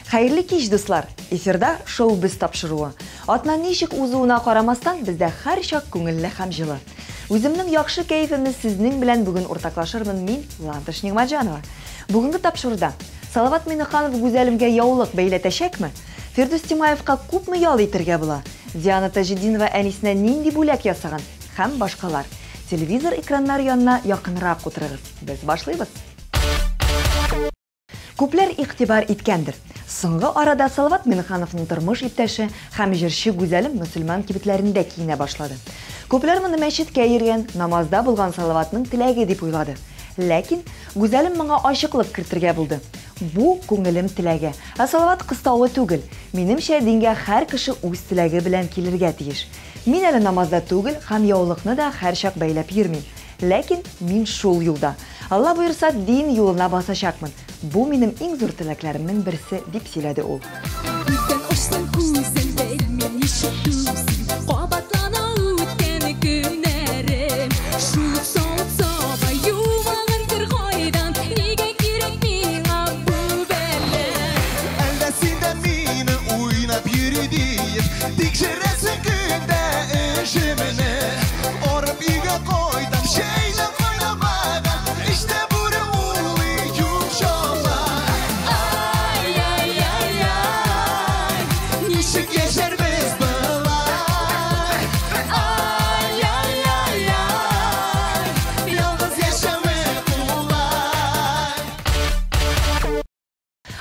Xayrli kech dostlar. Efirda шоу biz тапшыруы. Атна ничек узуына карамастан, бездә һәр чак күңелле һәм җылы. Үземнең яхшы кайфымны сезнең белән бүген уртаклашырмын мин, Ландыш Нигъмәтҗанова. Бүгенге тапшыруда Салават Миннеханов гүзәлемгә яулык бәйләтәчәкме? Фирдус Тимаевка күпме ял итәргә була? Диана Таҗетдинова әнисенә нинди бүләк ясаган? Һәм башкалар. Телевизор экраннары янына якынрак утырыгыз. Без башлыйбыз. Күпләр игътибар иткәндер. Соңгы арада Салават Миннехановның тормыш иптәше һәм җырчы гүзәлем мөселман кибетләрендә киенә башлады. Күпләр моны мәчеткә йөргән, намазда булган Салаватның теләге дип уйлады. Ләкин гүзәлем моңа ачыклык кертергә булды. Бу күңелем теләге. Ә Салават кыстаулы түгел. Минемчә дингә һәр кеше үз теләге белән килергә тиеш. Мин әле намазда түгел һәм яулыкны да һәр чак бәйләп йөрмим. Ләкин мин шул юлда. Алла буйырса дин юлына басачакмын. Бу минем иң зур теләкләремнең берсе дип сөйләде ул.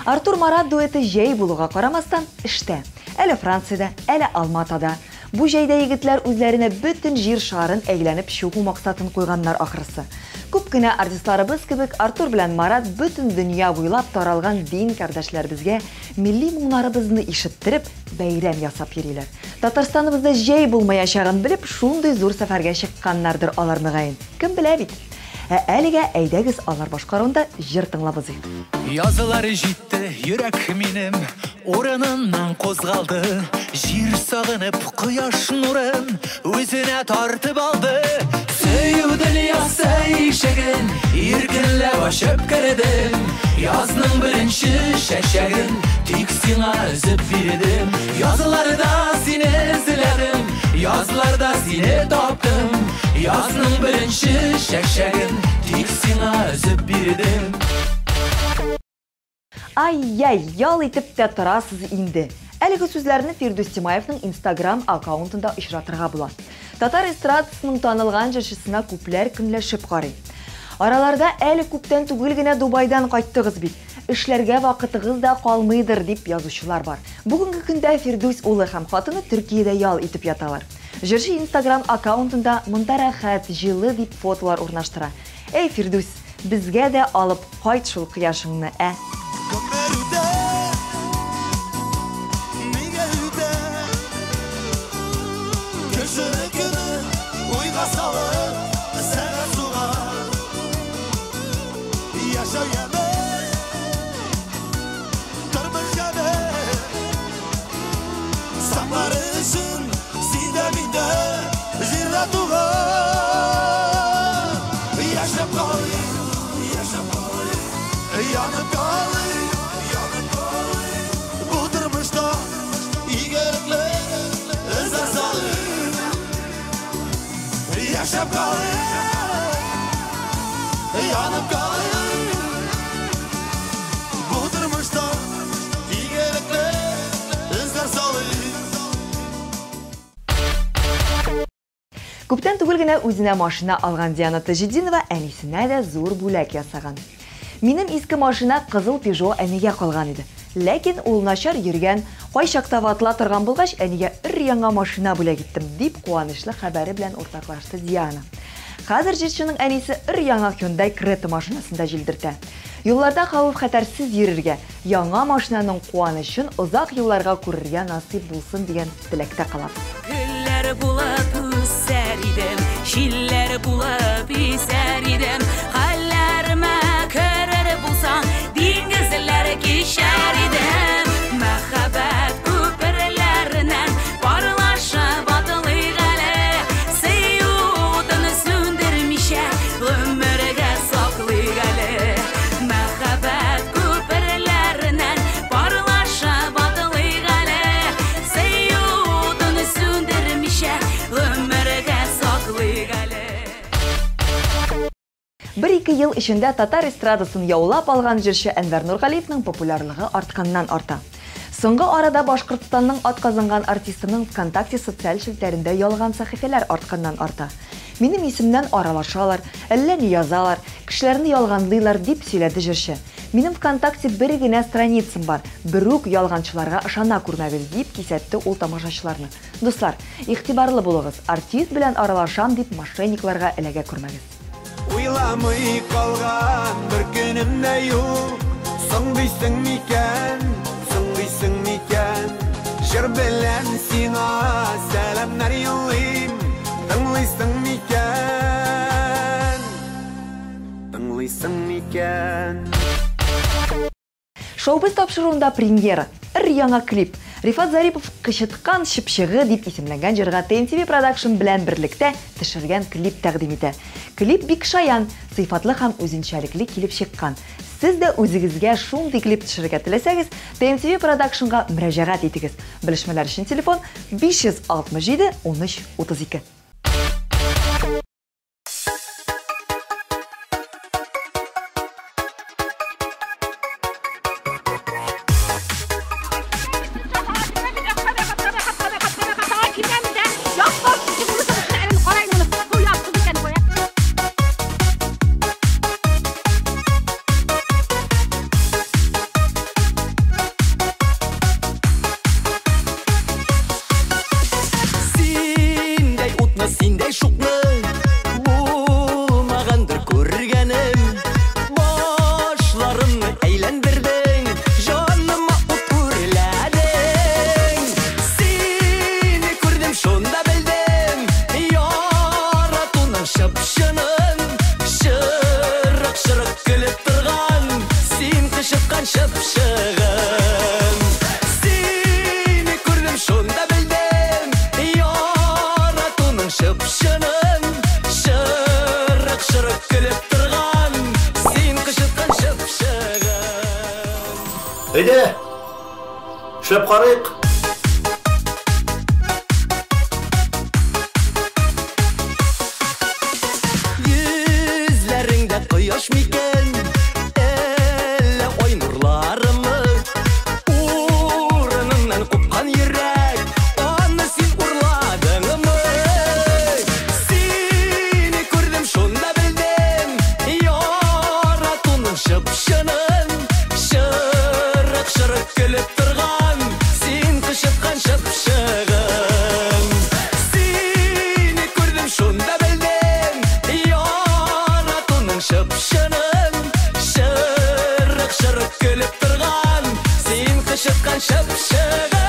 Артур Марат дуэты җәй булуга карамастан эштә. Әле Франциядә, әле Алматада. Бу җәйдә егетләр үзләренә бөтен җир шарын әйләнеп чыгу максатын куйганнар ахрысы. Күп кенә артистларыбыз кебек Артур белән Марат бөтен дөнья буйлап таралган дин кардәшләребезгә милли моңнарыбызны ишеттереп, бәйрәм ясап йөриләр. Татарстаныбызда җәй булмаячагын белеп, шундый зур сәфәргә чыкканнардыр алар мөгаен. Кем белә бит? Әлегә әйдәгез алар башкаруында җыр тыңлабыз. Язылары җитте, йөрәк минем урыныннан кузгалды. Җир сагынып, кояш нурын үзенә тартып алды. Сөю дөньясы ишеген иркенләп ачып кердем. Язның беренче шәшәген тик сиңа өзеп бирдем. Язларда сине эзләдем, язларда сине таптым. Язның беренче шәшәген тик сиңа өзеп бирдем. Ай-яй, ял итеп тә торасыз инде. Әлеге сүзләрне Фирдус Тимаевның Instagram аккаунтында очратырга була. Татар эстрадасының танылган җырчысына күпләр көнләшеп карый. Араларда әле күптән түгел генә Дубайдан кайттыгыз бит. Эшләргә вакытыгыз да калмыйдыр дип язучылар бар. Бүгенге көндә Фирдус улы һәм хатыны Төркиядә ял итеп яталар. Җырчы Instagram аккаунтында монда рәхәт, җылы дип фотолар урнаштыра. Эй Фирдус, безгә дә алып кайт шул кояшыңны, ә? Күптән түгел генә үзенә машина алган Диана Таҗетдинова әнисенә дә зур бүләк ясаган. Минем иске машина кызыл Peugeot әнигә калган иде. Ләкин ул начар йөргән, кайчакта ватыла торган булгач, әнигә өр-яңа машина бүләк иттем дип куанычлы хәбәре белән уртаклашты Диана. Хәзер җырчының әнисе өр-яңа Hyundai Creta машинасында җилдертә. Юлларда хәвеф-хәтәрсез йөрергә, яңа машинаның куанычын озак елларга күрергә насыйп булсын дигән теләктә калабыз. Гөлләр булып үсәр идем, җилләр булып исәр идем, хәлләремә керер булсаң, диңгезләр кичәр идем. Мәхәббәт күперләреннән парлашып атылыйк әле, сөюдын сүндермичә гомергә саклыйк әле. Мәхәббәт күперләреннән парлашып 1-2 ел ішінде татар эстрадасын яулап алған җырчы Әнвәр Нургалиевның популярлыгы артканнан арта. Соңгы арада Башкортстанның атказанган артистының ВКонтакте социаль шелтәрендә ялган сәхифәләр артканнан арта. Минем исемнән аралашалар, әллә ни язалар, кешеләрне ялганлыйлар дип сөйләде җырчы. Минем ВКонтакте бер генә страницам бар, бер үк ялганчыларга ышана күрмәгез дип кисәтте ул тамашачыларны. Дуслар, игътибарлы булыгыз, артист белән аралашам дип мошенникларга эләгә күрмәгез. Уйламый калган бер көнем дә юк, соңдыйсың микән, җыр белән сиңа сәламнар юллыйм, тыңлыйсың микән. Шоу-биз тапшыруында премьера, яңа клип. Рифат Зарипов «Кычыткан шыпшыгы» дип исемләнгән җырга TNTV Production белән берлектә төшергән клип тәкъдим итә. Клип бик шаян, сыйфатлы һәм үзенчәлекле килеп чыккан. Сез дә үзегезгә шундый клип төшерергә теләсәгез, TNTV Productionга мөрәҗәгать итегез. Белешмәләр өчен телефон 567 13 32. Синдәй шукны булмагандыр күргәнем, башларымны әйләндердең, җаныма ут үрләдең. Сине күрдем, шунда белдем, яратуның шыпшынын, шырык-шырык көлеп торган, син кычыткан шыпшыгын. Сине күрдем, шунда белдем, шыпшынын, шырык-шырык көлеп торган, син кычыткан шыпшыгын. Әйдә, шөп карыйк. Йөзләреңдә кояш микән, әллә ай нурларымы, урыныңнан купкан йөрәк, аны син урладыңмы? Шыпшынын, шырык-шырык көлеп торган, син кычыткан шыпшыгын. Сине күрдем, шунда белдем, яратуның шыпшынын, шырык-шырык көлеп торган, син кычыткан шыпшыгын.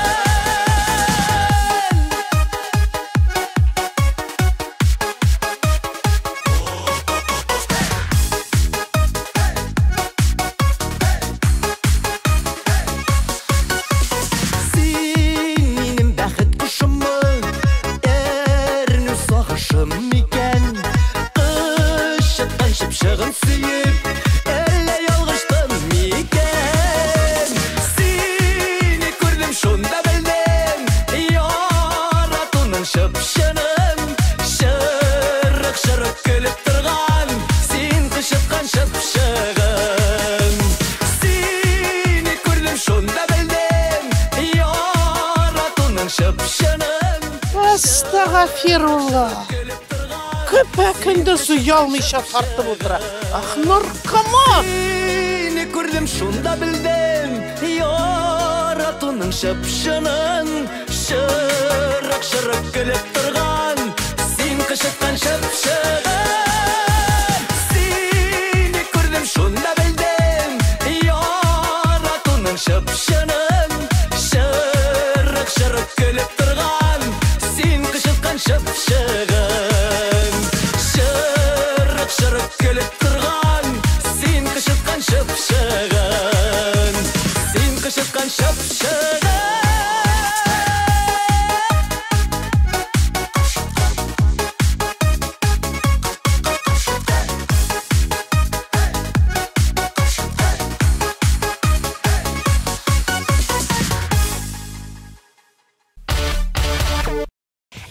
Шыпшыгын сөйіп, әллә ялгыштым микән? Сине күрдем, шунда белдем, яратуның шыпшынын, шырык-шырык көлеп торган, син кычыткан шыпшыгын. Сине күрдем, шунда белдем, яратуның шыпшынын. Астағфирулла. Көпәкінді суялмыйша тартып отыра. Наркоман! Сине күрдем, шунда білдем, яратуның шыпшынын, шырык-шырык көлеп торган, син кычыткан шыпшыгын. Сине күрдем, шунда білдем, яратуның шыпшынын, шырык-шырык көлеп торган, син кычыткан шыпшыгын. Шырык көлеп торган, син кычыткан шыпшыгын, син кычыткан шыпшыгын.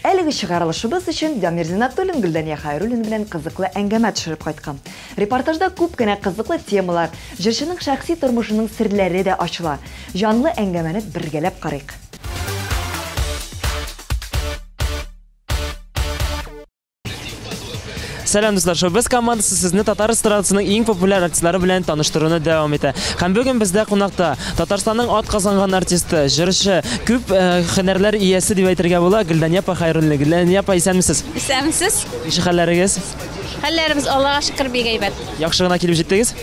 Әлеге чыгарылышыбыз өчен Дамир Зиннатуллин Гөлдәния Хәйруллин белән кызыклы әңгәмә төшереп кайткан. Репортажда күп кенә кызыклы темалар, җырчының шәхси тормышының серләре дә ачыла. Жанлы әңгәмәне бергәләп карыйк. Сәлам дуслар, шоу-біз командасы сезне татар эстрадасының иң популяр артистлары белән таныштыруны дәвам итә. Һәм бүген бездә кунакта Татарстанның ат казанган артисты, җырчы, күп һөнәрләр иясе дип әйтергә була, Гөлдәния апа хәйруллина. Гөлдәния апа, исәнмесез? Исәнмесез? Ничек хәлләрегез? Хәлләребез Аллага шөкер бик әйбәт. Яхшы гына килеп җиттегез?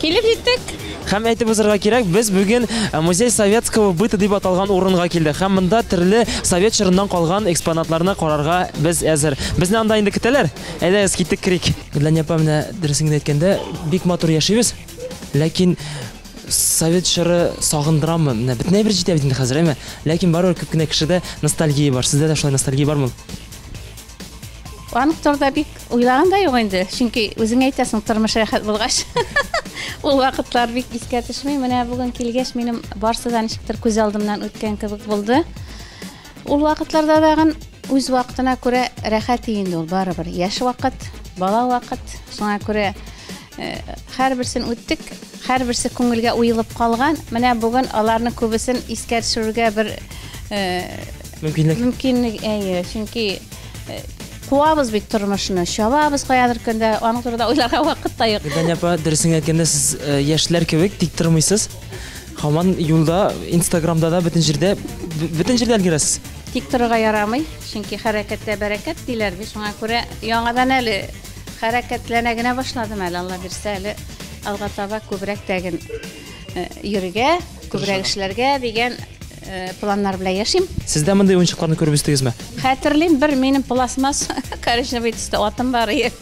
Килеп җиттек. Һәм әйтеп узарга кирәк, без бүген музей советского быта дип аталган урынга килдек. Һәм монда төрле совет чорыннан калган экспонатларны карарга без әзер. Безне анда инде көтәләр. Әйдәгез, киттек кирик. Гөлдәния апа, менә дөресен әйткәндә, бик матур яшибез. Ләкин совет чоры сагындырамы? Менә бөтенләй бер җитә бит инде хәзер, әйме? Ләкин барыбер күп кенә кешедә ностальгия бар. Сездә дә шулай ностальгия бармы? Анык торда бик уйлаганда юк инде. Чөнки үзең әйтәсең, тормыш рәхәт булгач. Ул вакытлар бик искә төшмәй. Менә бүген килгәч минем барсы да ничектер күз алдымнан үткән кебек булды. Ул вакытларда дагы үз вакытына күрә рәхәт инде ул барыбер. Яшь вакыт, бала вакыт. Шуңа күрә һәрберсен үттек, һәрберсе күңелгә уелып калган. Менә бүген аларны күбесен искә төшерүгә бер мөмкинлек, чөнки куабыз бит тормышны, чабабыз каядыр көндә, аның турында уйларга вакыт та юк. Гөлдәния апа, дөресен әйткәндә, сез яшьләр кебек тик тормыйсыз. Һаман юлда, Инстаграмда да бөтен җирдә өлгерәсез. Тик торырга ярамый, чөнки хәрәкәттә бәрәкәт диләр бит. Шуңа күрә яңадан әле хәрәкәтләнә генә башладым әле, Алла бирсә әле алга таба күбрәк тәген йөрергә, күбрәк эшләргә дигән планнар белән яшим. Сездә мондый уенчыкларны күреп үстегезме? Хәтерлим, бер минем пластмасс коричневый төстә атым бар иде.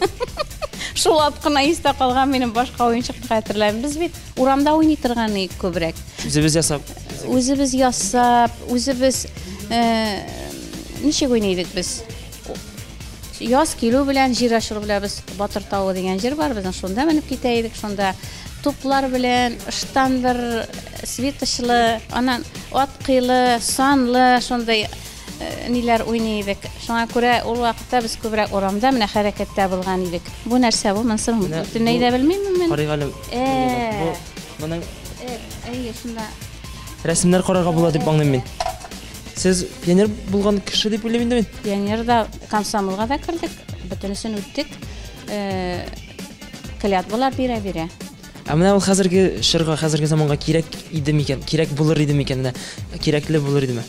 Шул ат кына истә калган минем башка уенчыкны хәтерләм. Без бит урамда уйный торган идек күбрәк. Үзебез ясап. Үзебез ясап, үзебез ничек уйный идек без? Яз килү белән җир ачылу белән без Батыр тауы дигән җир бар, безнең шунда менеп китә идек, шунда туплар белән, штандыр, светочлы, анан ат кыйлы, санлы, шундай ниләр уйный идек. Шуңа күрә ул вакытта без күбрәк урамда менә хәрәкәттә булган идек. Бу нәрсә бу? Мен соң бөтенләй дә белмим мен. Карыйгалым. Моның шунда рәсемнәр карарга була дип аңлыйм мин. Сез пионер булган кеше дип уйлыйм инде мин. Пионерда комсомолга да кирдек, бөтенесен үттек. Клятвалар бирә. Ә менә ул хәзерге шырга, хәзерге заманга кирәк иде микән? Кирәк булыр иде микән? Кирәкле булыр идеме?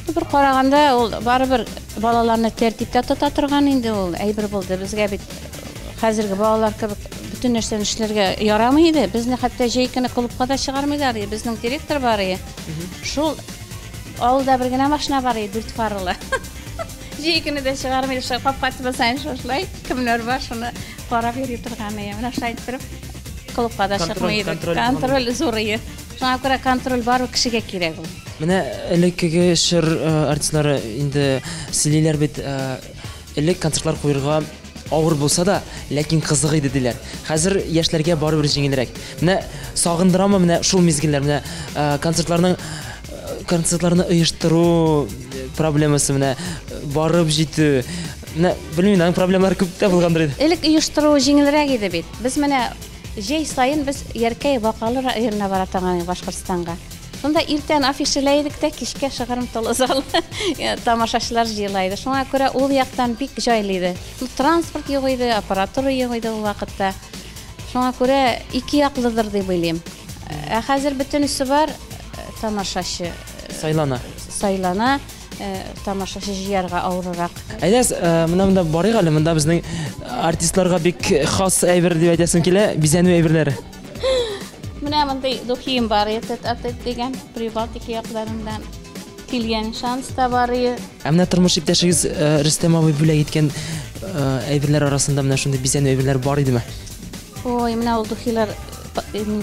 Бер караганда ул барыбер балаларны тәртиптә тота торган инде ул. Әйбер булды. Безгә бит хәзерге балалар кебек бөтен нәрсәне эшләргә ярамый иде. Безне хәтта җәйкене клубка да чыгармыйлар иде. Безнең директор бар иде. Шул авылда бер генә машина бар иде, 4 фарлы. Җәйкене дә чыгармыйлар. Шул капкатып сайын шулай кемнәр бар, шуны карап йөри торган иде. Менә шулай итеп клубка да чыкмый иде. Контроль зур иде. Шуңа күрә контроль бар кешегә кирәк ул. Менә элеккеге шыр артистлары инде сөйлиләр бит, элек концертлар куярга авыр булса да, ләкин кызык иде диләр. Хәзер яшьләргә барыбер җиңелрәк. Менә сагындырамы менә шул мизгелләр, менә концертларны оештыру проблемасы, менә барып җитү. Менә белмим, аның проблемалары күп тә булгандыр иде. Элек оештыру җиңелрәк иде бит. Без менә җәй сайын без Яркәй вокалы районына бара торган Башкортстанга. Шунда иртән афишаләйдек тә кичкә шыгырымтылы зал тамашачылар җыелайды. Шуңа күрә ул яктан бик җайлы иде. Транспорт юк иде, аппаратура юк иде ул вакытта. Шуңа күрә ике яклыдыр дип уйлыйм. Ә хәзер бөтенесе бар, тамашачы сайлана, тамашачы җыярга авыррак. Әйдәс, монда барыйк әле, монда безнең артистларга бик хас әйбер дип әйтәсем килә, бизәнү әйберләре. Менә мондай духим бар, атет дигән Прибалтика якларыннан килгән шанс та бар. Менә тормыш иптәшегез Рөстәм абый бүләк иткән әйберләр арасында менә шундый бизәнү әйберләр бар идеме? Ой, менә ул духилар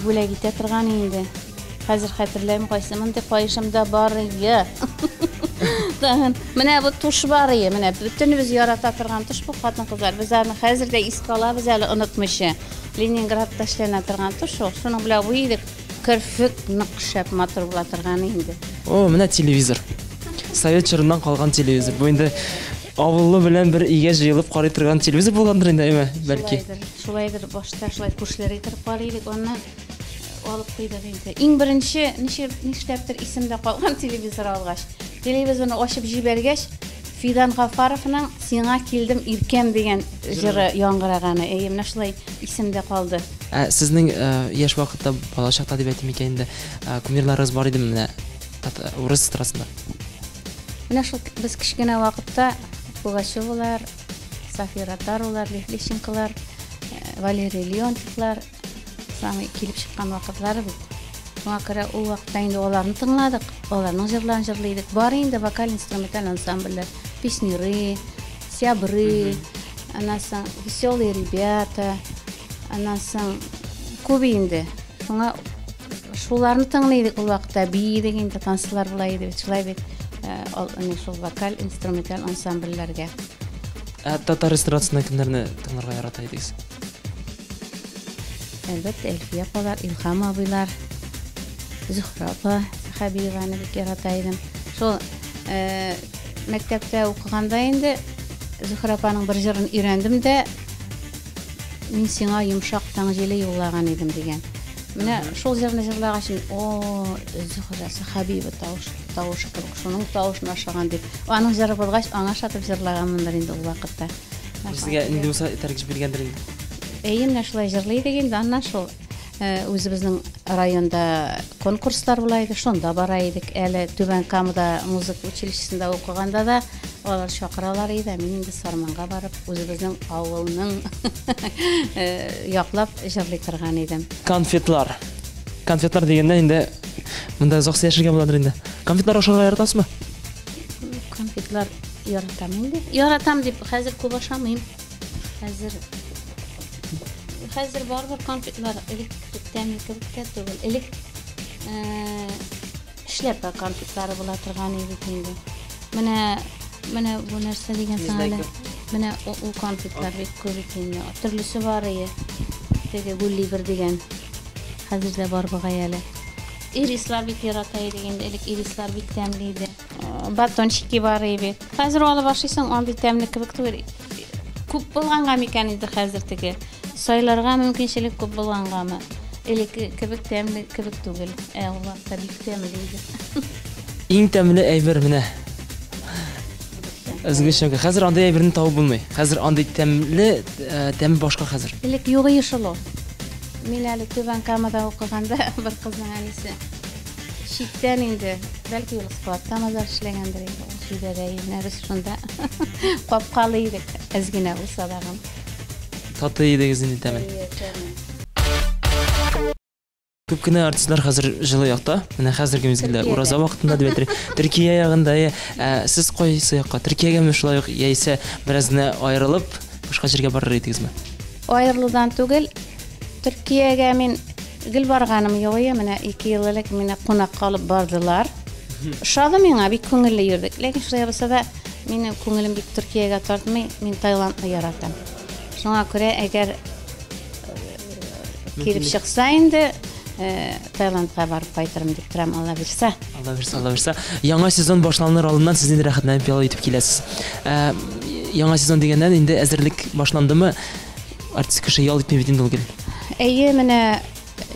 бүләк итә торган инде. Хәзер хәтерләм, кайсы мондай кайшымда бар иде. Менә бу туш бар иде, менә бөтенебез ярата торган туш бу хатын-кызлар. Без аны хәзер дә искә алабыз әле онытмыйча. Ленинградта эшләнә торган туш, шуның белән бу иде керфек нык шәп матур була торган инде. О, менә телевизор. Совет чорыннан калган телевизор. Бу инде авылы белән бер өйгә җыелып карый торган телевизор булгандыр инде, әйме, бәлки. Шулайдыр, башта шулай күршеләр итеп карыйдык, аннан алып куйдык инде. Иң беренче нишләптер исемдә калган телевизор алгач, телевизорны ачып җибәргәч, Фидан Гафаровның "Сиңа килдем иркәм" дигән җыры яңгыраганы, менә шулай исемдә калды. Сезнең яшь вакытта бала чакта дип әйтим икән инде, кумирларыгыз бар иде менә урыс страсында. Менә шул без кичкенә вакытта Пугачевлар, Сафира Тарулар, Лещенколар, Валерий Леонтьевлар самый килеп чыккан вакытлары бит. Шуңа күрә ул вакытта инде аларны тыңладык, аларның җырларын җырлыйдык. Бар инде вокаль-инструменталь ансамбльләр, песняры, сябры, аннан веселые ребята, аннан күп инде. Шуңа шуларны тыңлыйдык ул вакытта, бийдек инде, танцлар була иде, шулай бит. Шул вокаль-инструменталь ансамбльләргә. Татар эстрадасында кемнәрне тыңларга ярата идегез? Әлбәттә, Эльфия апалар, Илһам абыйлар, Зөһрә апа, Хәбибаны бик ярата идем. Шул мәктәптә укыганда инде Зөһрә апаның бер җырын өйрәндем дә, мин сиңа йомшак таң җиле юллаган идем дигән. Менә шул җырны җырлагач, Зөһрә Хәбиба тавышы кебек, шуның тавышын ашаган дип. Аның җыры булгач, аңа шатып җырлаганмындыр инде ул вакытта. Сезгә инде булса тәрҗемә биргәндер инде. Менә шулай җырлыйдык инде, аннан шул үзебезнең районда конкурслар була иде, шунда бара идек. Әле Түбән Камада музыка училищесында укыганда да алар чакыралар иде. Мин инде Сарманга барып, үзебезнең авылның яклап җырлый торган идем. Конфетлар. Конфетлар дигәндә инде монда зохсы яшәргә буладыр инде. Конфетлар ашарга яратасызмы? Конфетлар яратам инде. Яратам дип хәзер күп ашамыйм. Хәзер барбар конфетлар тәмле кебек түгел. Элек эшләпә конфетлары була торган иде инде. Менә бу нәрсә дигән саңа. Менә ул конфетлар бик күп инде. Төрлесе бар иде. Теге Гулливер дигән. Хәзер дә бар бугай әле. Ирислар бик ярата иде инде. Элек ирислар бик тәмле иде. Батончики бар иде. Хәзер алып башлыйсың, андый тәмле кебек түгел. Күп булганга микән инде хәзер теге. Сайларга мөмкинчелек күп булгангамы? Элек кебек тәмле кебек түгел. Ул вакытта бик тәмле иде. Иң тәмле әйбер менә. Үзгәчә хәзер андый әйберне табып булмый. Хәзер андый тәм башка хәзер. Элек югы ешылы. Мин әле Түбән Камада укыганда бер кызның әнисе читтән инде, бәлки ул складта мазар эшләгәндер инде. Шидәдә инәбез шунда капкалы идек, әзгенә булса да. Татый идегез инде тәмен. Күп кенә артистлар хәзер җылы якта. Менә хәзерге мизгелдә ураза вакытында дип әйтер. Төркия ягында сез кайсы якка? Төркиягәме шулай ук яисә беразны аерылып, башка җиргә барыр идегезме? Аерылудан түгел, Төркиягә мин гел барганым юк, менә 2 ел элек мине кунак калып бардылар. Шады миңа бик күңелле йөрдек. Ләкин шулай булса да, минем күңелем бик Төркиягә тартмый, мин Таиландны яратам. Шуңа күрә әгәр килеп чыкса инде, Таиландка барып кайтырым дип торам, Алла бирсә. Алла бирсә. Яңа сезон башланыр алдыннан сез инде рәхәтләнеп пиала итеп киләсез. Яңа сезон дигәндән инде әзерлек башландымы? Артист кеше ял итмәй бит инде ул гел. Менә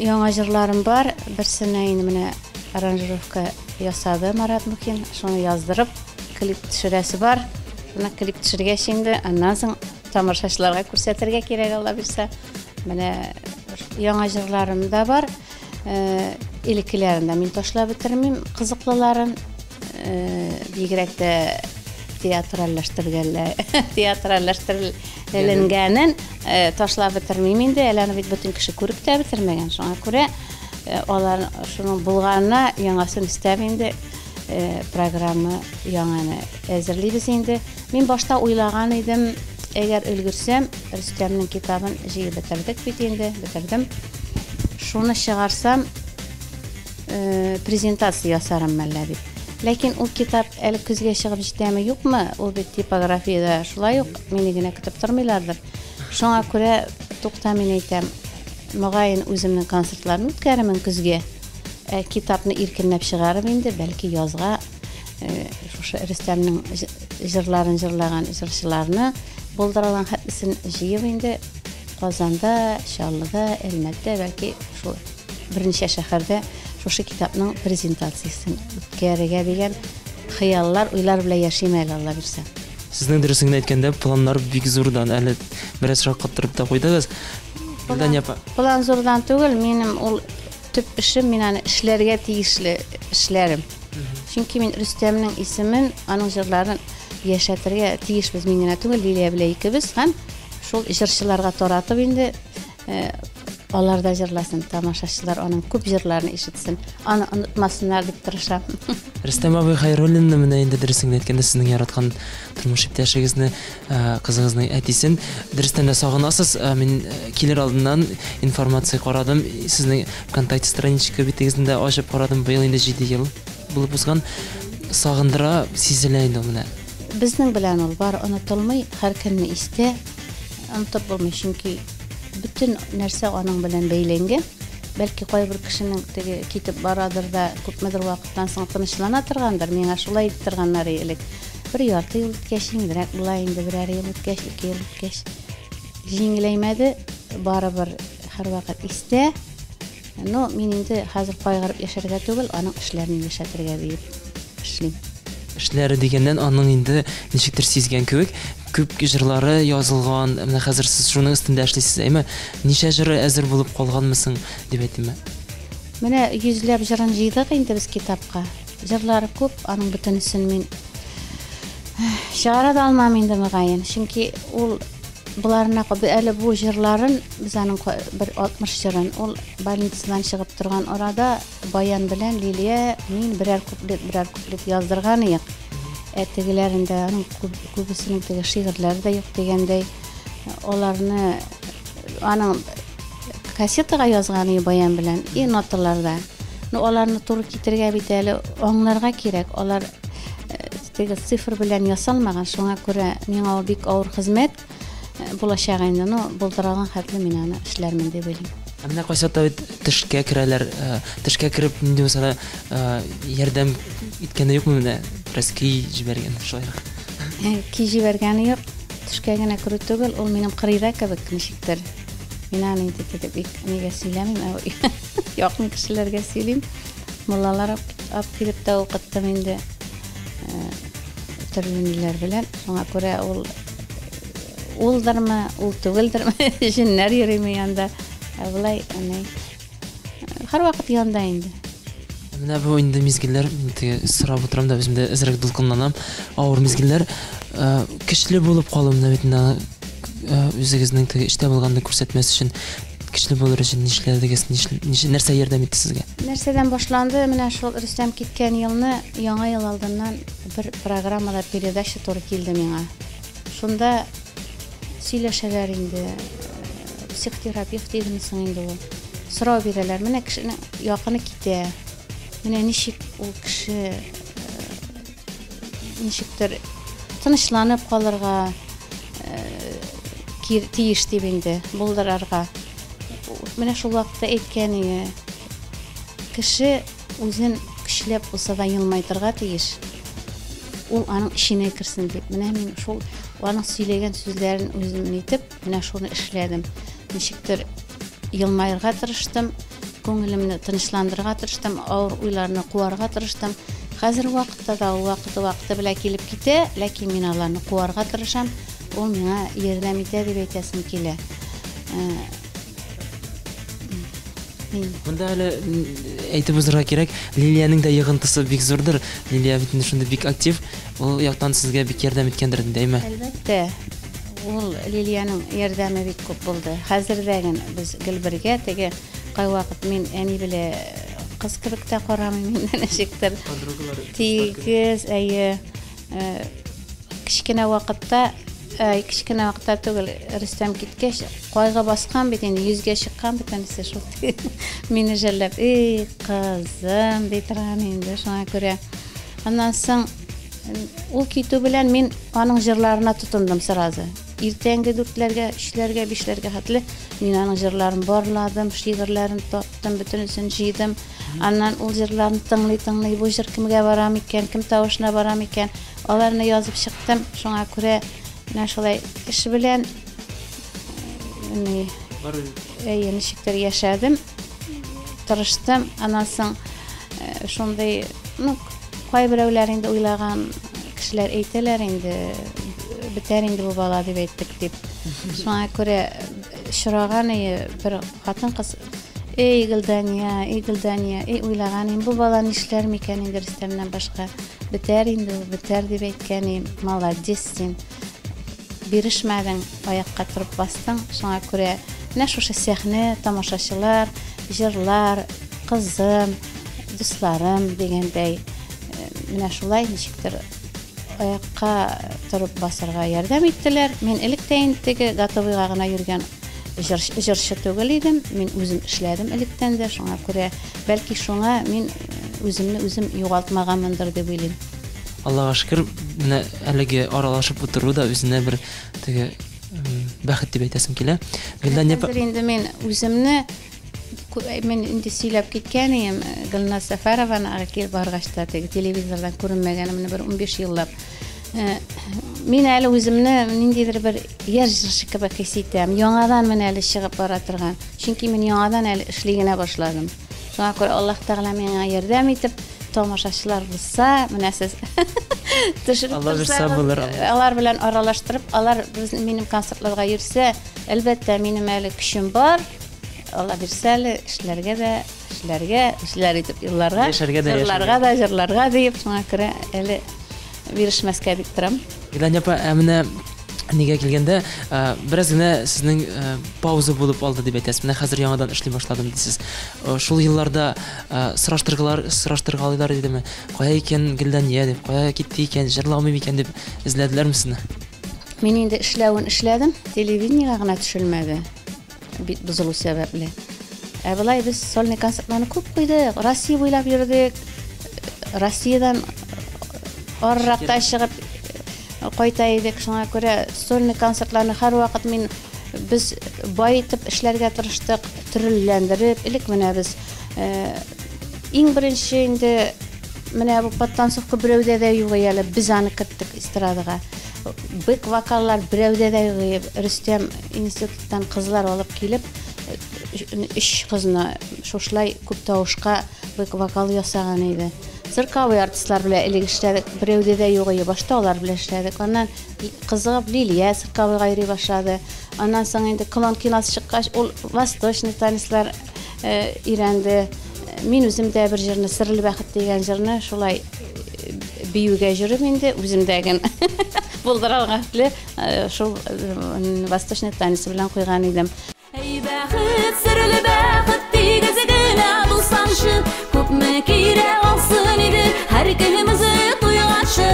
яңа җырларым бар. Берсенә инде менә аранжировка ясады Марат Мухин, шуны яздырып, клип төшерәсе бар. Шуны клип төшергәч инде, аннан соң тамашачыларга күрсәтергә кирәк, Алла бирсә. Менә яңа җырларым да бар. Илекләрендә мин ташлап бетермим, кызыклыларын бигрәк тә театральләштерелгәнен ташлап бетермим инде. Әле бит бөтен кеше күреп тә бетермәгән. Шуңа күрә алар шуның булганына яңасын истәп инде программа яңаны әзерлибез инде. Мин башта уйлаган идем, әгәр өлгерсәм, Рөстәмнең китабын җыеп бетердек бит инде, бетердем. Шуны чыгарсам, презентация ясарым мәллә дип. Ләкин ул китап әле күзгә чыгып җитәме юкмы? Ул бит типографиядә шулай ук, мине генә көтеп тормыйлардыр. Шуңа күрә тукта мин әйтәм, мөгаен үземнең концертларны үткәрәмен күзгә. Китапны иркенләп чыгарып инде, бәлки язга шушы Рөстәмнең жырларын жырлаган җырчыларны булдырылган хәтлесен җыеп инде Казанда, Чаллыда, Әлмәттә, бәлки шул берничә шәһәрдә шушы китапның презентациясын үткәрергә дигән хыяллар, уйлар белән яшим әле Алла бирсә. Сезнең дөресен әйткәндә, планнар бик зурдан, әле бераз шаккаттырып та куйдыгыз. План зурдан түгел, минем ул төп эшем, мин аны эшләргә тиешле эшләрем. Чөнки мин Рөстәмнең исемен, аның җырларын яшәтергә тиешбез, мин генә түгел, Лилия белән икебез, һәм шул җырчыларга таратып инде алар да җырласын, тамашачылар аның күп җырларын ишетсен, аны онытмасыннар дип тырышам. Рөстәм абый Хәйруллинны менә инде дөресен әйткәндә сезнең яраткан тормыш иптәшегезне, кызыгызның әтисен дөрестән дә сагынасыз. Мин килер алдыннан информация карадым, сезнең контакт страничка битегездә ачып карадым, быел инде 7 ел булып узган. Сагындыра сизелә инде менә. Безнең белән ул бар онытылмый, һәр көнне истә, онытып булмый, чөнки bütün нәрсә аның белән бәйләнгән. Бәлки кайбер кешенең теге китеп барадыр да күпмедер вакыттан соң тынычлана торгандыр. Миңа шулай дип торганнары элек. Бер ярты ел үткәч, инде булай инде берәр ел үткәч, 2 ел үткәч. Җиңеләймәде, барыбер һәр вакыт истә. Но мин инде хәзер кайгырып яшәргә түгел, аның эшләрен яшәтергә дип эшлим. Эшләре дигәннән аның инде ничектер сизгән кебек, күп җырлары язылган. Менә хәзер сез шуның өстендә эшлисез, әйме? Ничә җыры әзер булып калганмысың дип әйтимме? Менә йөзләп җырын җыйдык инде без китапка. Җырлары күп, аның бөтенесен мин чыгара да алмам инде мөгаен. Чөнки ул буларына әле бу җырларын без аның бер 60 җырын ул больницадан чыгып торган арада Баян белән Лилия мин берәр куплет яздырган идек. Тегеләрендә аның күбесенең теге шигырьләре дә юк дигәндәй, аларны аның кассетага язган иде Баян белән, и ноталарда. Ну аларны туры китергә бит әле аңларга кирәк. Алар теге цифр белән ясалмаган, шуңа күрә миңа ул бик авыр хезмәт булачак инде. Ну булдырган хәтле мин аны эшләрмен дип уйлыйм. Менә кайсыта бит төшкә керәләр, төшкә кереп инде mesela ярдәм иткәне юкмы менә? Раски җибәргән шулай. Ки җибәргәне юк. Төшкә генә керү түгел, ул минем кырыйда кебек ничектер. Мин аны инде дип нигә сөйләмим, якын кешеләргә сөйлим. Муллалар ап килеп тә укыттым инде. Төрлеләр белән. Шуңа күрә улдырмы, ул түгелдерме, җиннәр йөрими янда. Булай, һәр вакыт янда инде. Менә бу инде мизгилләр, сорап утырам да бездә әзрәк дулкынланам. Авыр мизгилләр көчле булып калу менә бит үзегезнең теге эштә булганны күрсәтмәс өчен көчле булыр өчен нишләдегез, нәрсә ярдәм итте сезгә? Нәрсәдән башланды? Менә шул Рөстәм киткән елны, яңа ел алдыннан бер программада передача туры килде миңа. Шунда сөйләшәләр инде. Психотерапевт дигәнсең инде ул. Сорау бирәләр. Менә кешенең якыны китә. Менә ничек ул кеше ничектер тынычланып калырга тиеш дип инде булдырарга. Менә шул вакытта әйткәне кеше үзен көчләп булса да елмайтырга тиеш. Ул аның ишенә кирсен дип. Менә мин шул аның сөйләгән сүзләрен үзем әйтеп, менә шуны эшләдем. Ничектер елмайырга тырыштым, күңелемне тынычландырырга тырыштым, авыр уйларны куарга тырыштым. Хәзер вакытта да ул вакыты белән килеп китә, ләкин мин аларны куарга тырышам. Ул миңа ярдәм итә дип әйтәсем килә. Монда әле әйтеп узырга кирәк, Лилиянең дә йыгынтысы бик зурдыр. Лилия бит шунда бик актив. Ул яктан сезгә бик ярдәм иткәндер инде, әйме? Әлбәттә. Ул Лилияның ярдәме бик күп булды. Хәзердәген без Гөлбергә теге кай вакыт мин әни белә кыз кебек тә карамыйм инде ничектер. Тигез, кичкенә вакытта түгел Рөстәм киткәч, кайга баскан бит инде 100гә чыккан бит әнисе шул. Мине жәлләп, кызым дип торган инде шуңа күрә. Аннан соң ул китү белән мин аның җырларына тотындым сразу. иртәнге 4-ләргә, 3-ләргә, 5-ләргә хәтле мин аның җырларын барладым, шигырьләрен таптым, бөтенесен җыйдым. Аннан ул җырларны тыңлый, бу җыр кемгә бара микән, кем тавышына бара микән, аларны язып чыктым. Шуңа күрә менә шулай эш белән ничектер яшәдем, тырыштым. Аннан соң шундай, кайберәүләр инде уйлаган кешеләр әйтәләр инде, бетәр инде бу бала дип әйттек дип. Шуңа күрә очраган бер хатын-кыз, эй Гөлдания, уйлаган бу бала нишләр микән инде Рөстәмнән башка, бетәр инде, бетәр дип әйткән, молодец син. Бирешмәдең, аякка турып бастың. Шуңа күрә менә шушы сәхнә, тамашачылар, җырлар, кызым, дусларым дигәндәй, менә шулай ничектер аякка турып басарга ярдәм иттеләр. Мин электә инде готовыйга гына йөргән җырчы түгел идем. Мин үзем эшләдем электән дә. Шуңа күрә бәлки шуңа мин үземне үзем югалтмаганмындыр дип уйлыйм. Аллаһка шөкер, менә әлеге аралашып утыру да үзенә бер теге бәхет дип әйтәсем килә. Гөлдән апа, инде мин үземне инде сөйләп киткән идем, Гөлназ Сәфәрованы килеп баргач та теге телевизордан күренмәгәнемне бер 15 еллап. Мин әле үземне ниндидер бер яшь җырчы кебек хис итәм. Яңадан менә әле чыгып бара торган. Чөнки мин яңадан әле эшли генә башладым. Шуңа күрә Аллаһ Тәгалә миңа ярдәм итеп, тамашачылар булса, менә сез алар белән аралаштырып, алар минем концертларга йөрсә, әлбәттә минем әле көчем бар. Алла бирсә әле эшләргә итеп җырларга дип, шуңа күрә әле бирешмәскә дип торам. Гөлдән апа, менә нигә килгәндә, бераз гына сезнең пауза булып алды дип әйтәсез. Менә хәзер яңадан эшли башладым дисез. Шул елларда сораштыргалар идеме? Кая икән Гөлдәния дип, кая китте икән, җырламый икән дип эзләделәрме сезне? Мин инде эшләдем, телевидениегә гына төшелмәде. Бит бузылу сәбәпле. Булай без сольный концертларны күп куйдык, Россия буйлап йөрдек. Россиядән арракта чыгып кайта идек. Шуңа күрә сольный концертларны һәр вакыт без байтып эшләргә тырыштык, төрләндереп. Элек менә без иң беренче инде менә бу подтанцовка берәүдә дә юк әле, без аны киттек эстрадага. Бик вокаллар берәүдә дә юк. Рөстәм институттан кызлар алып килеп, 3 кызны шушлай күп тавышка бик вокал ясаган иде. Цирковый артистлар белән элек эшләдек, берәүдә дә юк иде, башта алар белән эшләдек. Аннан кызыгып Лилия цирковыйга йөри башлады. Аннан соң инде клон киносы чыккач, ул восточный танцлар өйрәнде. Мин үзем дә бер җырны, Серле бәхет дигән җырны шулай биюгә җырып инде үземдәген булдыралга шул восточный танец белән куйган идем. Эй бәхет, серле бәхет тигез генә булсаңчы, күпме кирәк алсын иде һәр көнебезне туйганчы.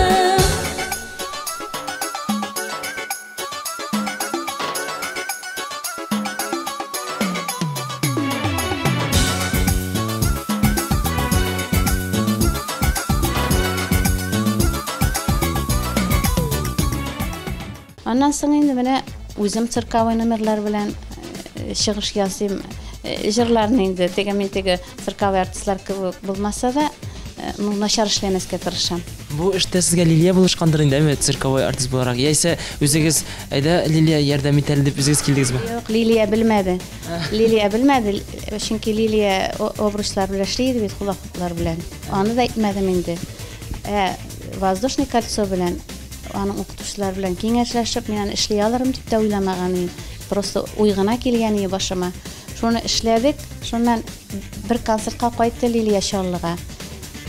Аннан соң инде менә үзем цирковый номерлар белән чыгыш ясыйм. Җырларны инде мен теге цирковый артистлар кебек булмаса да, начар эшләмәскә тырышам. Бу эштә сезгә Лилия булышкандыр инде, цирковый артист буларак. Яисә үзегез әйдә Лилия ярдәм итәле дип үзегез килдегезме? Юк, Лилия белмәде. Чөнки Лилия образлар белән эшли иде бит, хулафлар белән. Аны да әйтмәдем инде. Воздушный кольцо белән аның укытучылар белән киңәшләшеп, мин аны эшли алырмы дип тә уйламаган идем. Просто уйгына килгән иде башыма. Шуны эшләдек, шуннан бер концертка кайтты Лилия Чаллыга.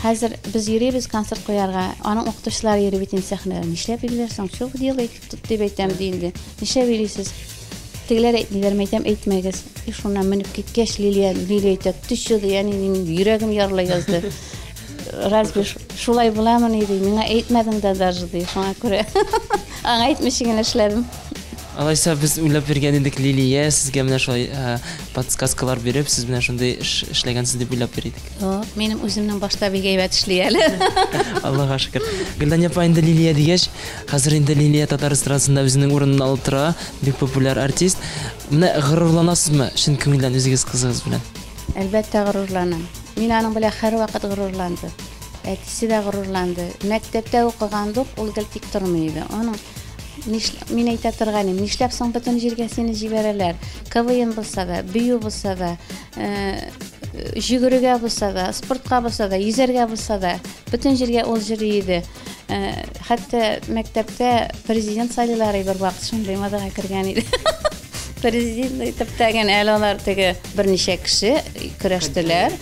Хәзер без йөрибез концерт куярга, аның укытучылары йөри бит сәхнәдә. Нишләп билгеләрсең, шул делай дип әйтәм инде. Нишләп билисез? Тегеләр әйтмиләр, әйтәм әйтмәгез. Шуннан менеп киткәч Лилия әйтә, төшүде, ягъни йөрәгем ярыла язды. Разве шулай буламы иде? Миңа әйтмәдең дә даже ди. Шуңа күрә аңа әйтмичә генә эшләдем. Алайса без уйлап бергән идек Лилия, сезгә менә шулай подсказкалар биреп, сез менә шундый эшләгәнсез дип уйлап бирдек. Минем үземнең башта бик әйбәт эшли әле. Аллаһка шөкер. Гөлдан апа инде Лилия дигәч, хәзер инде Лилия татар эстрадасында үзенең урынын алып тора, бик популяр артист. Менә горурланасызмы чын күңелдән үзегез кызыгыз белән? Әлбәттә горурланам. Мин аның белән һәрвакыт горурландым. Әтисе дә горурланды. Мәктәптә укыганда ул гел тик тормый иде. Аның мин әйтә торганым, нишләп соң бөтен җиргә сине җибәрәләр? КВН булса да, бию булса да, жүгерүгә булса да, спортка булса да, йөзәргә булса да, бөтен җиргә ул җырлый иде. Хәтта мәктәптә президент сайлаулар бер вакыт шундый модага кергән иде. Президент итеп тәгән алар теге берничә кеше көрәштеләр.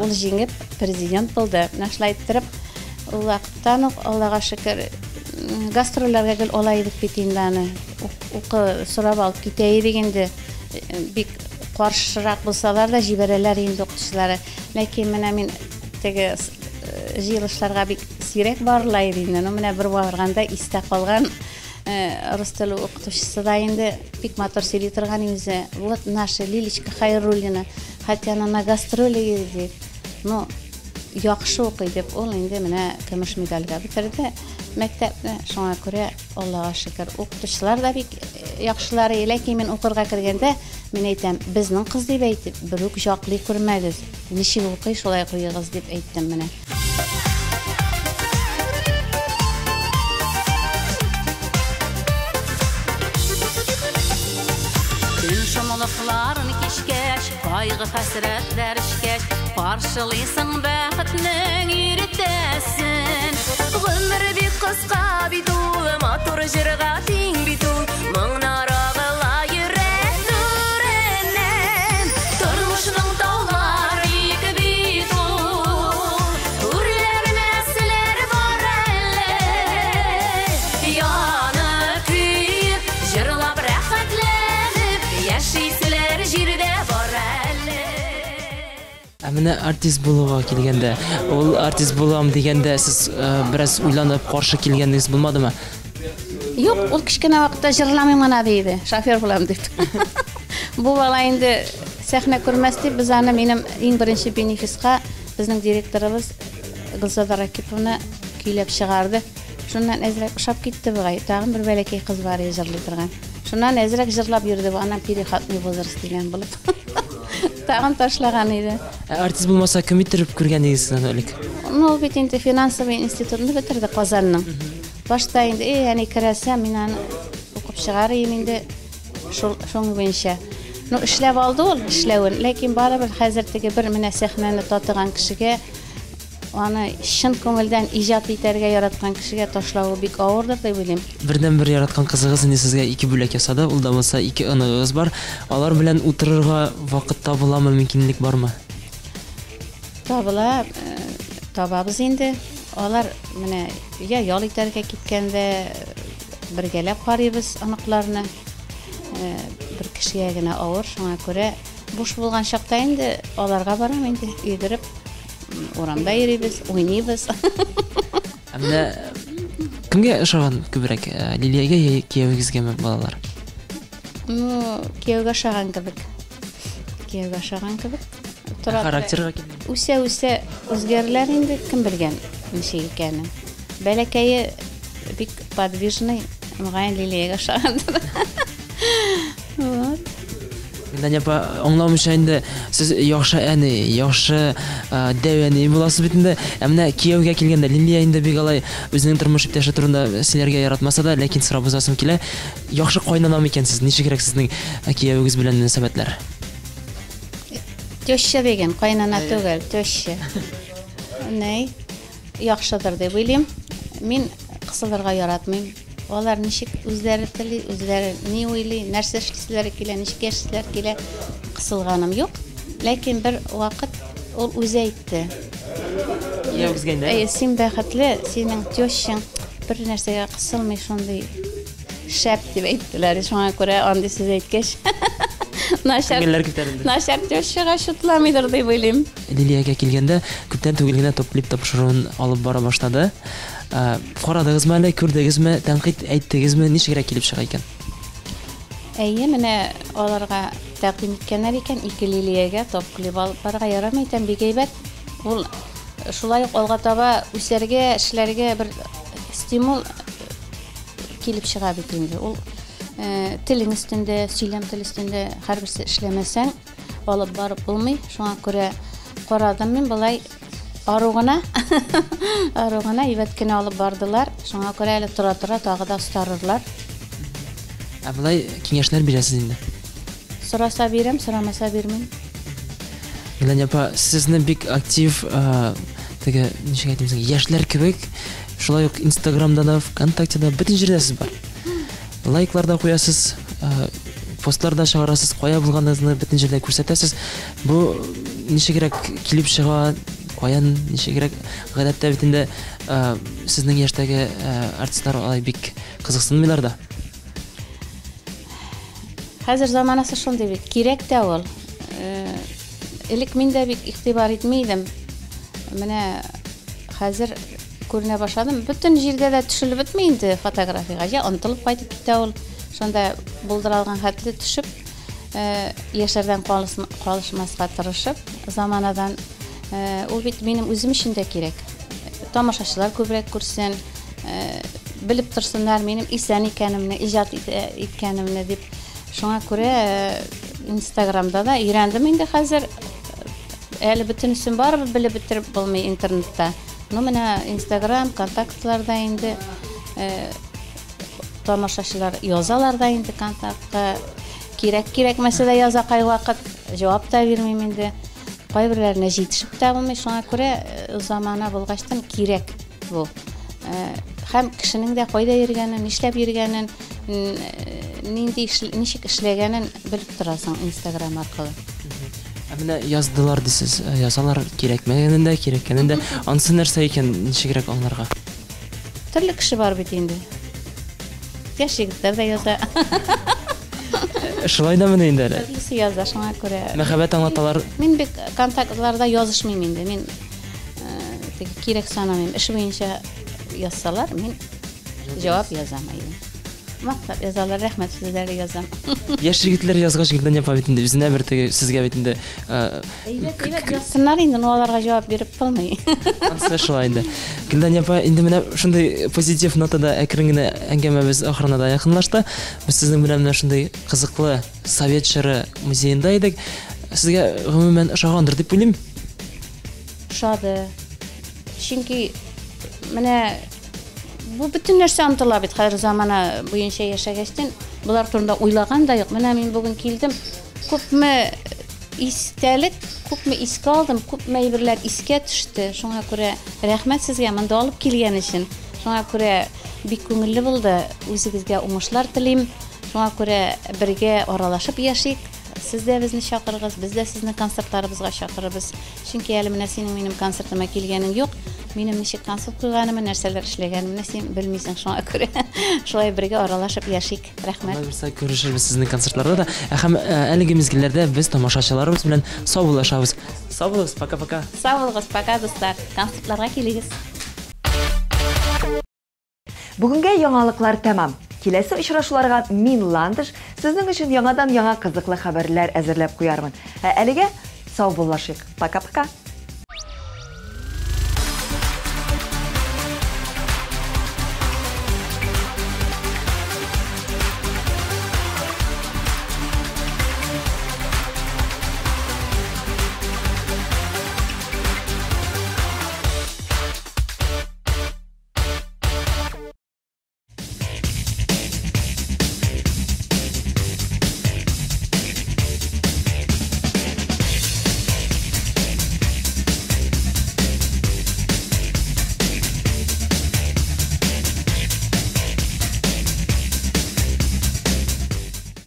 Ул җиңеп президент булды. Нашлай иттереп, ул вакыттан ук Аллага шөкер гастрольләргә гел алай дип бит инде аны. Укы сорап алып китә идек инде. Бик каршырак булсалар да җибәрәләр инде укытучылары. Ләкин менә мин теге җыелышларга бик сирәк барыла иде инде. Менә бер барганда истә калган рус теле укытучысы да инде бик матур сөйли торган үзе. Вот наша Лилечка Хайруллина, хотя она на гастроли ездит. Ну, яхшы укый дип ул инде менә көмеш медальгә битерде. Мәктәпне шуңа күрә Аллага шөкер укытучылар да бик яхшылары, ләкин мин укырга кергәндә мин әйтәм, безнең кыз дип әйтеп, бер үк яклый күрмәгез. Ничек укый шулай куйыгыз дип әйттем менә. Шомлыкларын кичкәч, кайгы хәсрәтләр ишкәч, каршылыйсың бәхетнең иртәсен. Гомер бик кыска бит ул, матур җырга тиң бит ул, моңнарагыла йөрәк түреннән. Тормышның таулары ике бит ул, үрләр мәсәләр бар әле. Янып көеп, җырлап рәхәтләнеп, яшиселәр җирдә бар әле. Менә артист булуга килгәндә, ул артист булам дигәндә сез бераз уйланып каршы килгәнегез булмадымы? Юк, ул кичкенә вакытта җырламыйм гына диде, шофер булам дип. Бу бала инде сәхнә күрмәс дип, без аны минем иң беренче бенефиска безнең директорыбыз Гөлзада Ракиповна көйләп чыгарды. Шуннан әзрәк ошап китте бугай. Тагын бер бәләкәй кыз бар җырлый торган. Шуннан әзрәк җырлап йөрде бу, аннан перехатный возраст дигән булып. Тагын ташлаган иде. Артист булмаса кем иттереп күргәнегез элек? Ну, бит инде финансовый институтны бетерде Казанның. Башта инде, яни керәсәм, мин аны укып чыгарыйм инде шуң буенча. Ну, эшләп алды ул, эшләвен, ләкин барыбер хәзер теге бер менә сәхнәне татыган кешегә аны чын күңелдән иҗат итәргә яраткан кешегә ташлавы бик авырдыр дип уйлыйм. Бердән-бер яраткан кызыгыз инде сезгә ике бүләк ясады, ул да булса ике ыныгыз бар. Алар белән утырырга вакыт табыламы, мөмкинлек бармы? Табабыз инде. Алар менә я ял итәргә киткәндә бергәләп карыйбыз аныкларны. Бер кешегә генә авыр, шуңа күрә буш булган чакта инде аларга барам инде, йөгереп урамда йөрибез, уйныйбыз. Менә кемгә ошаган күбрәк? Лилиягә яки киявегезгәме балалар? Ну, киявгә ошаган кебек. Киявгә ошаган кебек. Характерга килгән. Үсә үзгәрләр инде, кем белгән ничек икәнен. Бәләкәе бик подвижный, мөгаен Лилиягә ошагандыр. Вот. Гөлдан апа, аңламыйча инде сез яхшы әни, яхшы дәвәни буласыз бит инде. Менә киявгә килгәндә Лилия инде бик алай үзенең тормыш иптәше турында силәргә яратмаса да, ләкин сорап узасым килә. Яхшы кайнанам икән сез, ничегрәк сезнең киявегез белән мөнәсәбәтләр? Теща дигән, кайнана түгел, теща. Ней, яхшыдыр дип уйлыйм. Мин кысылырга яратмыйм. Алар ничек үзләре тели, үзләре ни уйлый, нәрсә эшләр килә, ничек эшләр килә, кысылганым юк. Ләкин бер вакыт ул үзе әйтте. Син бәхетле, синең тещаң бер нәрсәгә кысылмый, шундый шәп дип әйттеләр. Шуңа күрә андый сүз әйткәч, начар тещага шутламыйдыр дип уйлыйм. Лилиягә килгәндә күптән түгел генә топ-клип тапшыруын алып бара башлады. Карадыгызмы әле, күрдегезме, тәнкыйть әйттегезме, ничегрәк килеп чыга икән? Әйе, менә аларга тәкъдим иткәннәр икән, 2 лилиягә топ клип алып барырга ярамый икән, бик әйбәт. Ул шулай ук алга таба үсәргә, эшләргә бер стимул килеп чыга бит инде. Ул телең өстендә, сөйләм тел өстендә һәрберсе эшләмәсәң, алып барып булмый. Шуңа күрә карадым мин болай аругына, аругына әйбәт кенә алып бардылар. Шуңа күрә әле тора-тора тагы да старырлар. Болай киңәшләр бирәсез инде. Сораса бирәм, сорамаса бирмим. Гөлән апа, сезне бик актив, теге, ничек әйтим сезгә, яшьләр кебек, шулай ук Инстаграмда да, ВКонтактеда бөтен җирдә сез бар. Лайклар да куясыз, постлар да чыгарасыз, кая булганыгызны бөтен җирдә күрсәтәсез. Бу ничегрәк килеп чыга, каян ничегрәк гадәттә бит инде сезнең яшьтәге артистлар алай бик кызыксынмыйлар да. Хәзер заманасы шундый бит, кирәк тә ул. Элек мин дә бик игътибар итмидем. Менә хәзер күренә башладым. Бөтен җирдә дә төшелеп бетми инде фотографиягә. Я онытылып кайтып китә ул. Шунда булдырылган хәтле төшеп, яшәрдән калышмаска тырышып, заманадан ул бит минем үзем өчен дә кирәк. Тамашачылар күбрәк күрсен, белеп торсыннар минем исән икәнемне, иҗат иткәнемне дип. Шуңа күрә Инстаграмда да өйрәндем инде хәзер. Әле бөтенесен барыбер белеп бетереп булмый интернетта. Ну менә Инстаграм, контактларда инде тамашачылар язалар да инде контактка. Кирәк мәсьәлә яза кай вакыт җавап та бирмим инде. Кайберләренә җитешеп тә булмый. Шуңа күрә замана булгачтан кирәк бу. Һәм кешенең дә кайда йөргәнен, нишләп йөргәнен, ничек эшләгәнен белеп торасың Инстаграм аркылы. Менә яздылар дисез, язалар кирәкмәгәнен дә, кирәккәнен дә, анысы нәрсә икән, ничегрәк аңларга? Төрле кеше бар бит инде. Яшь егетләр дә яза. Шулай да менә инде. Төрлесе яза, шуңа күрә. Мәхәббәт аңлаталар. Мин бик контактларда язышмыйм инде. Мин кирәк санамыйм. Эш буенча язсалар, мин җавап язам инде. Мактап язалар, рәхмәт сүзләре язам. Яшь егетләр язгач Гөлән апа бит инде үзенә бер теге сезгә бит инде әйбәт язсыннар инде, аларга җавап биреп булмый. Ансы шулай инде. Гөлән апа, инде менә шундый позитив нотада әкрен генә әңгәмәбез ахырына да якынлашты. Без сезнең белән менә шундый кызыклы Совет чоры музеенда идек. Сезгә гомумән ошагандыр дип уйлыйм. Ошады. Чөнки менә бу бөтен нәрсә онытыла бит хәзер замана буенча яшәгәчтән. Булар турында уйлаган да юк. Менә мин бүген килдем. Күпме истәлек, күпме искә алдым, күпме әйберләр искә төште. Шуңа күрә рәхмәт сезгә монда алып килгән өчен. Шуңа күрә бик күңелле булды. Үзегезгә уңышлар телим. Шуңа күрә бергә аралашып яшик. Сез дә безне чакырыгыз, без дә сезне концертларыбызга чакырыбыз. Чөнки әле менә синең минем концертыма килгәнең юк. Минем ничек концерт куйганымны, нәрсәләр эшләгәнемне син белмисең, шуңа күрә шулай бергә аралашып яшик. Рәхмәт. Берсә күрешербез сезнең концертларда да. Һәм әлеге мизгелләрдә без тамашачыларыбыз белән саубуллашабыз. Сау булыгыз, пока-пока. Сау булыгыз, пока дуслар. Концертларга килегез. Бүгенгә яңалыклар тәмам. Киләсе очрашуларга мин Ландыш сезнең өчен яңадан-яңа кызыклы хәбәрләр әзерләп куярмын. Әлегә сау буллашыйк. Пока-пока.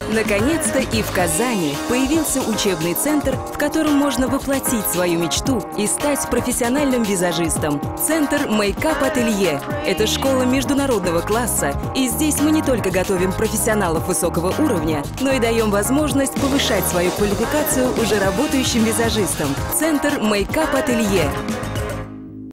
Наконец-то и в Казани появился учебный центр, в котором можно воплотить свою мечту и стать профессиональным визажистом. Центр Makeup Ателье – это школа международного класса, и здесь мы не только готовим профессионалов высокого уровня, но и даем возможность повышать свою квалификацию уже работающим визажистам. Центр Makeup Ателье.